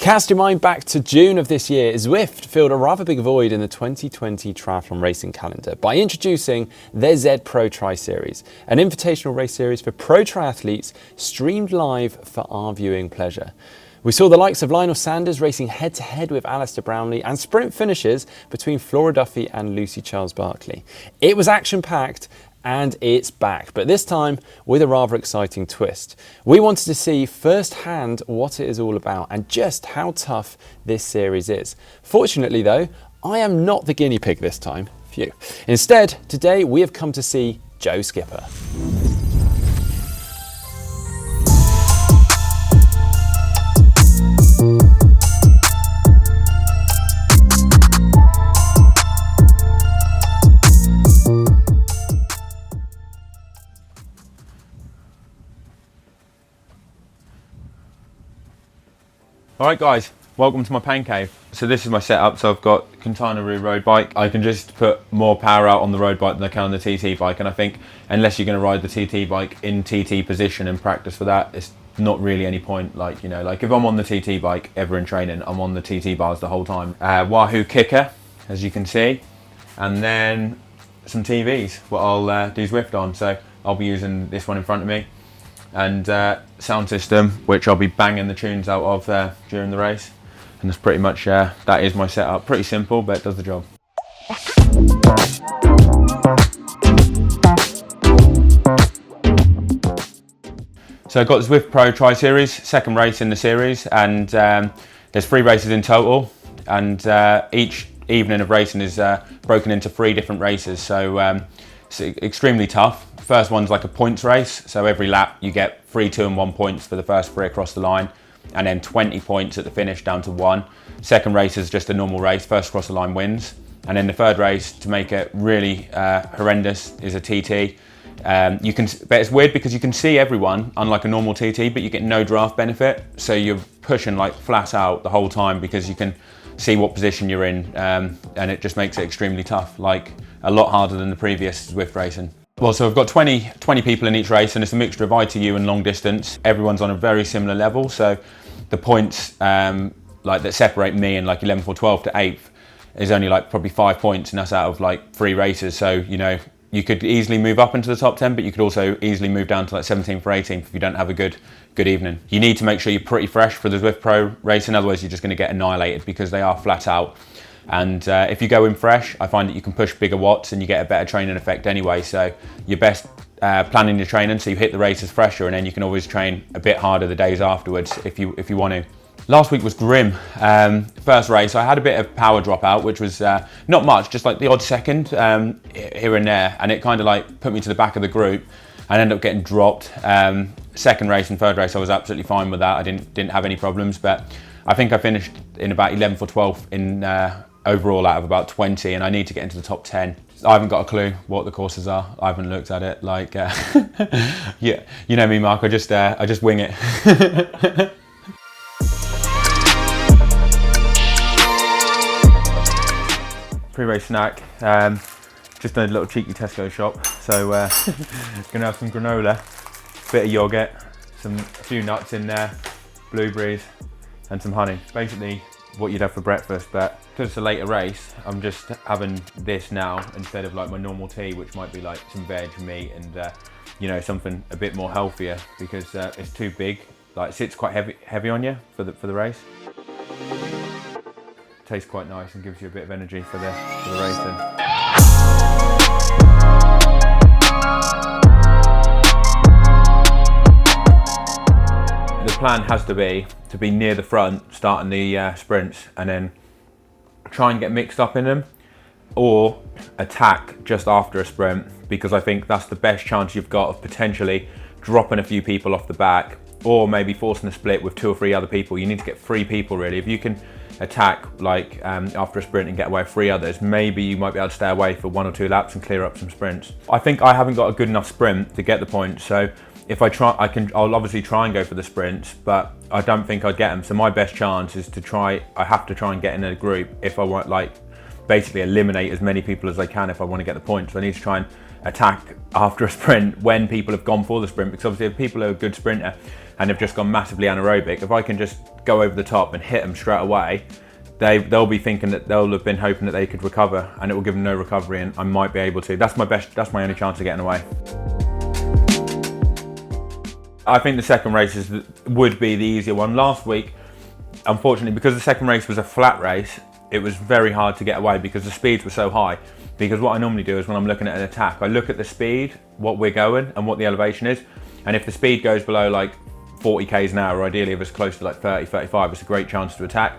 Cast your mind back to June of this year, Zwift filled a rather big void in the 2020 triathlon racing calendar by introducing their Z Pro Tri Series, an invitational race series for pro triathletes streamed live for our viewing pleasure. We saw the likes of Lionel Sanders racing head-to-head with Alistair Brownlee and sprint finishes between Flora, Duffy and Lucy Charles-Barclay. It was action-packed and it's back, but this time with a rather exciting twist. We wanted to see firsthand what it is all about and just how tough this series is. Fortunately though, I am not the guinea pig this time. Phew. Instead, today we have come to see Joe Skipper. Alright guys, welcome to my pain cave. So this is my setup. So I've got Containaroo road bike. I can just put more power out on the road bike than I can on the TT bike, and I think unless you're going to ride the TT bike in TT position and practice for that, it's not really any point. Like, you know, like if I'm on the TT bike ever in training, I'm on the TT bars the whole time. Wahoo kicker, as you can see, and then some TVs what I'll do Zwift on. So I'll be using this one in front of me, and sound system which I'll be banging the tunes out of during the race, and that's pretty much that is my setup. Pretty simple, but it does the job. So I've got the Zwift Pro Tri Series, second race in the series, and there's 3 races in total, and each evening of racing is broken into 3 different races, so it's extremely tough. First one's like a points race, so every lap you get 3, 2 and 1 points for the first 3 across the line, and then 20 points at the finish down to 1. Second race is just a normal race, first across the line wins. And then the third race, to make it really horrendous, is a TT. But it's weird because you can see everyone, unlike a normal TT, but you get no draft benefit. So you're pushing like flat out the whole time because you can see what position you're in, and it just makes it extremely tough, like a lot harder than the previous Zwift racing. Well, so I've got 20 people in each race, and it's a mixture of ITU and long distance. Everyone's on a very similar level, so the points like that separate me and like 11th or 12th to 8th is only like probably 5 points, and that's out of like 3 races. So, you know, you could easily move up into the top 10, but you could also easily move down to like 17th or 18th if you don't have a good evening. You need to make sure you're pretty fresh for the Zwift Pro racing, otherwise you're just going to get annihilated because they are flat out. And if you go in fresh, I find that you can push bigger watts and you get a better training effect anyway. So you're best planning your training so you hit the races fresher, and then you can always train a bit harder the days afterwards if you want to. Last week was grim. First race, I had a bit of power drop out, which was not much, just like the odd second here and there, and it kind of like put me to the back of the group and ended up getting dropped. Second race and third race, I was absolutely fine with that. I didn't have any problems, but I think I finished in about 11th or 12th in overall out of about 20, and I need to get into the top 10. I haven't got a clue what the courses are. I haven't looked at it. Like, yeah, you know me, Mark. I just wing it. Pre-race snack. Just a little cheeky Tesco shop. So gonna have some granola, bit of yogurt, a few nuts in there, blueberries, and some honey. Basically what you'd have for breakfast, but because it's a later race, I'm just having this now instead of like my normal tea, which might be like some veg, meat, and you know, something a bit more healthier, because it's too big. Like, it sits quite heavy on you for the race. Tastes quite nice and gives you a bit of energy for the racing. The plan has to be near the front, starting the sprints, and then try and get mixed up in them, or attack just after a sprint, because I think that's the best chance you've got of potentially dropping a few people off the back, or maybe forcing a split with 2 or 3 other people. You need to get 3 people really. If you can attack like after a sprint and get away with 3 others, maybe you might be able to stay away for 1 or 2 laps and clear up some sprints. I think I haven't got a good enough sprint to get the points, so if I try, I'll obviously try and go for the sprints, but I don't think I'd get them. So my best chance is I have to try and get in a group if I want, like, basically eliminate as many people as I can if I want to get the points. So I need to try and attack after a sprint when people have gone for the sprint, because obviously if people are a good sprinter and have just gone massively anaerobic, if I can just go over the top and hit them straight away, they'll be thinking that they'll have been hoping that they could recover, and it will give them no recovery, and I might be able to. That's my only chance of getting away. I think the second race would be the easier one. Last week, unfortunately, because the second race was a flat race, it was very hard to get away because the speeds were so high. Because what I normally do is when I'm looking at an attack, I look at the speed, what we're going and what the elevation is. And if the speed goes below like 40 k's an hour, or ideally if it's close to like 30, 35, it's a great chance to attack.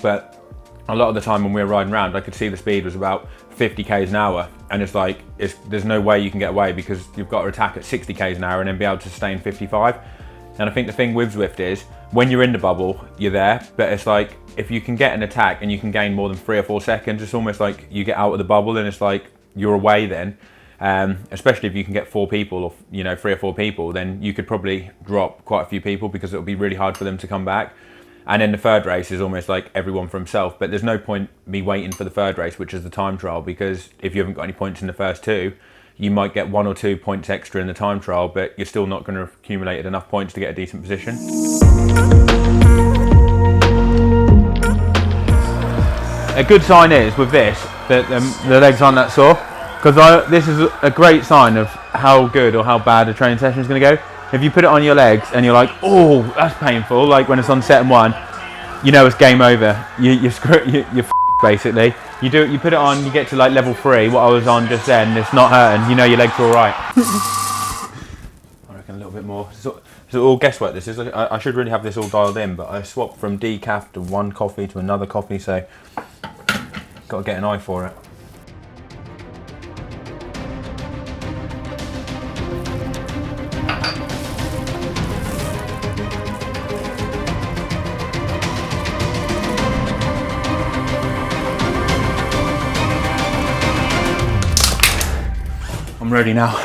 But a lot of the time when we were riding around, I could see the speed was about 50 k's an hour. And it's like, there's no way you can get away because you've got to attack at 60 k's an hour and then be able to sustain 55. And I think the thing with Zwift is, when you're in the bubble, you're there, but it's like, if you can get an attack and you can gain more than 3 or 4 seconds, it's almost like you get out of the bubble and it's like you're away then. Especially if you can get 4 people, or 3 or 4 people, then you could probably drop quite a few people because it'll be really hard for them to come back. And then the third race is almost like everyone for himself, but there's no point me waiting for the third race, which is the time trial, because if you haven't got any points in the first 2, you might get 1 or 2 points extra in the time trial, but you're still not going to have accumulated enough points to get a decent position. A good sign is, with this, that the legs aren't that sore, because this is a great sign of how good or how bad a training session is going to go. If you put it on your legs and you're like, oh, that's painful, like when it's on set and 1, you know it's game over. You're basically. You put it on, you get to like level 3, what I was on just then, it's not hurting, you know your legs are alright. I reckon a little bit more. So all guesswork this is. I should really have this all dialed in, but I swapped from decaf to one coffee to another coffee, so got to get an eye for it. I'm ready now.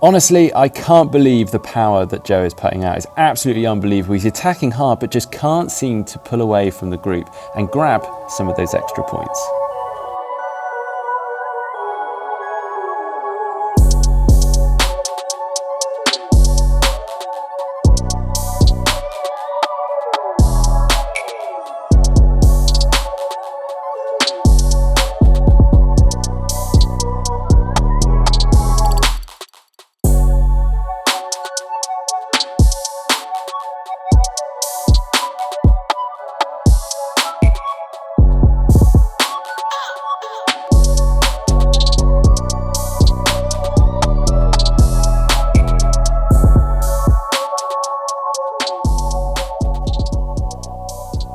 Honestly, I can't believe the power that Joe is putting out. It's absolutely unbelievable. He's attacking hard, but just can't seem to pull away from the group and grab some of those extra points.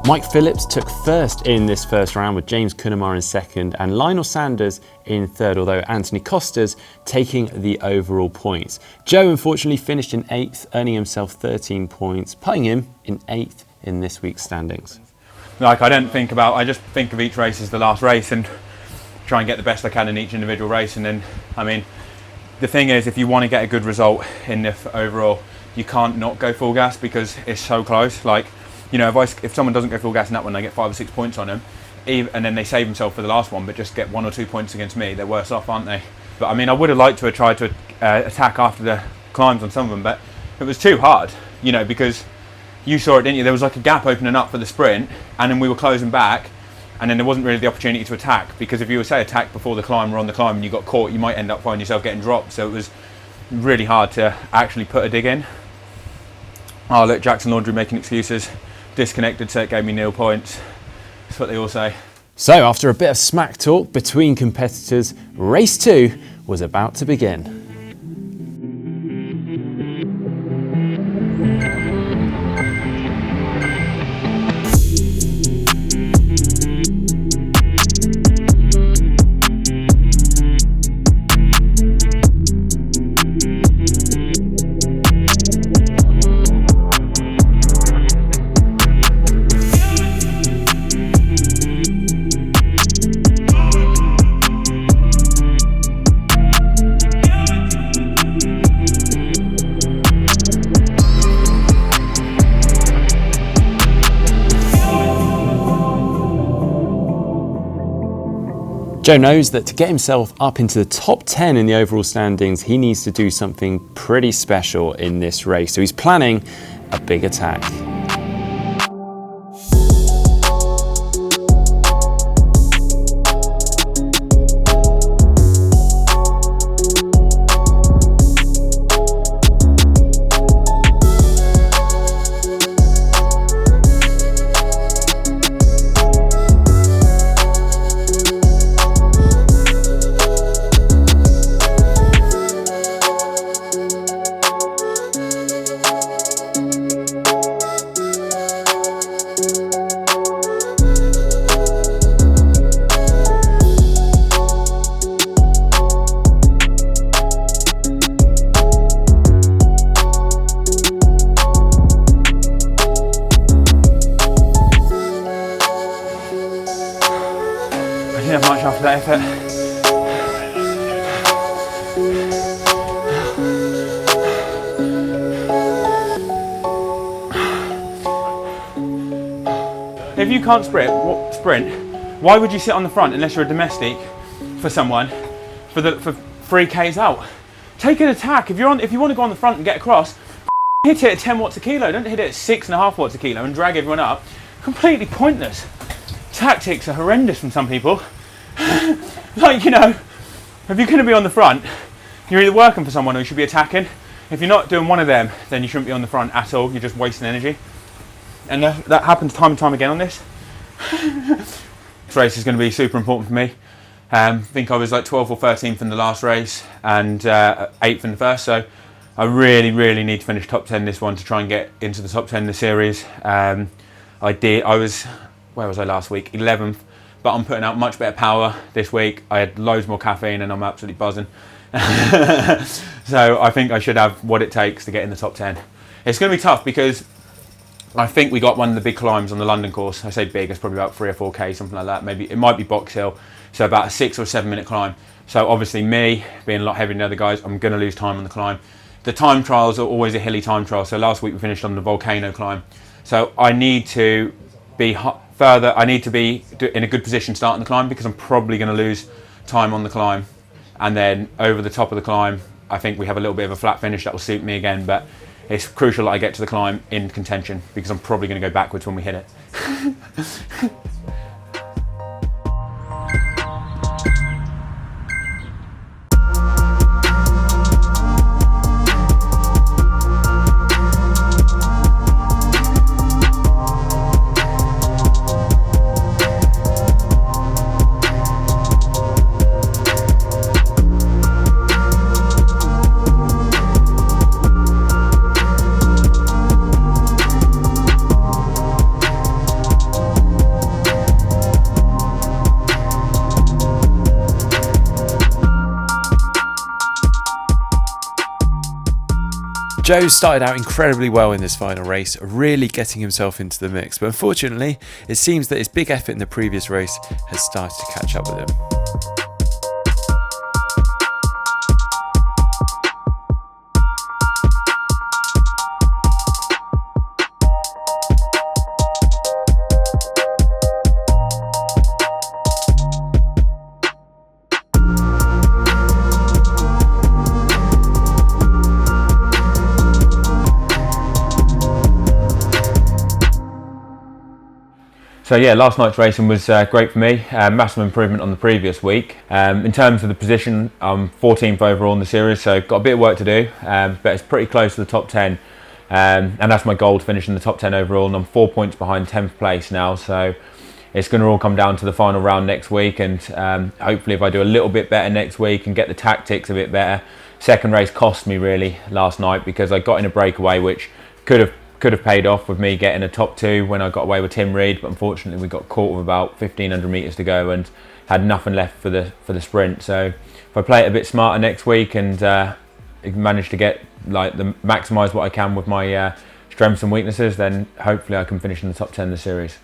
Mike Phillips took first in this first round, with James Cunningham in second and Lionel Sanders in third, although Anthony Costa's taking the overall points. Joe unfortunately finished in 8th, earning himself 13 points, putting him in 8th in this week's standings. I just think of each race as the last race and try and get the best I can in each individual race. And then, the thing is, if you want to get a good result in the overall, you can't not go full gas because it's so close. If someone doesn't go full gas in that one, they get 5 or 6 points on them, and then they save themselves for the last one, but just get 1 or 2 points against me, they're worse off, aren't they? But I would have liked to have tried to attack after the climbs on some of them, but it was too hard, because you saw it, didn't you? There was like a gap opening up for the sprint, and then we were closing back, and then there wasn't really the opportunity to attack, because if you were, say, attacked before the climb or on the climb and you got caught, you might end up finding yourself getting dropped. So it was really hard to actually put a dig in. Oh, look, Jackson Laundry making excuses. Disconnected, so it gave me 0 points. That's what they all say. So after a bit of smack talk between competitors, race 2 was about to begin. Joe knows that to get himself up into the top 10 in the overall standings, he needs to do something pretty special in this race. So he's planning a big attack. Much after that effort. If you can't sprint, why would you sit on the front unless you're a domestic for someone for 3Ks out? Take an attack. If you want to go on the front and get across, hit it at 10 watts a kilo. Don't hit it at 6.5 watts a kilo and drag everyone up. Completely pointless. Tactics are horrendous from some people. Like, you know, if you're going to be on the front, you're either working for someone or you should be attacking. If you're not doing one of them, then you shouldn't be on the front at all. You're just wasting energy. And that happens time and time again on this. This race is going to be super important for me. I think I was like 12th or 13th in the last race and 8th in the first. So I really, really need to finish top 10 this one to try and get into the top 10 in the series. Where was I last week? 11th. But I'm putting out much better power this week. I had loads more caffeine and I'm absolutely buzzing. So I think I should have what it takes to get in the top 10. It's going to be tough because I think we got one of the big climbs on the London course. I say big, it's probably about 3 or 4K, something like that. Maybe it might be Box Hill. So about a 6 or 7 minute climb. So obviously me, being a lot heavier than the other guys, I'm going to lose time on the climb. The time trials are always a hilly time trial. So last week we finished on the volcano climb. So I need to be further, I need to be in a good position starting the climb because I'm probably going to lose time on the climb. And then over the top of the climb, I think we have a little bit of a flat finish that will suit me again, but it's crucial that I get to the climb in contention because I'm probably going to go backwards when we hit it. Joe started out incredibly well in this final race, really getting himself into the mix, but unfortunately, it seems that his big effort in the previous race has started to catch up with him. So yeah, last night's racing was great for me, massive improvement on the previous week. In terms of the position, I'm 14th overall in the series, so got a bit of work to do, but it's pretty close to the top 10. And that's my goal, to finish in the top 10 overall, and I'm 4 points behind 10th place now, so it's going to all come down to the final round next week, and hopefully if I do a little bit better next week and get the tactics a bit better. Second race cost me really last night because I got in a breakaway which could have paid off with me getting a top 2 when I got away with Tim Reed, but unfortunately we got caught with about 1,500 metres to go and had nothing left for the sprint. So if I play it a bit smarter next week and manage to get maximise what I can with my strengths and weaknesses, then hopefully I can finish in the top 10 of the series.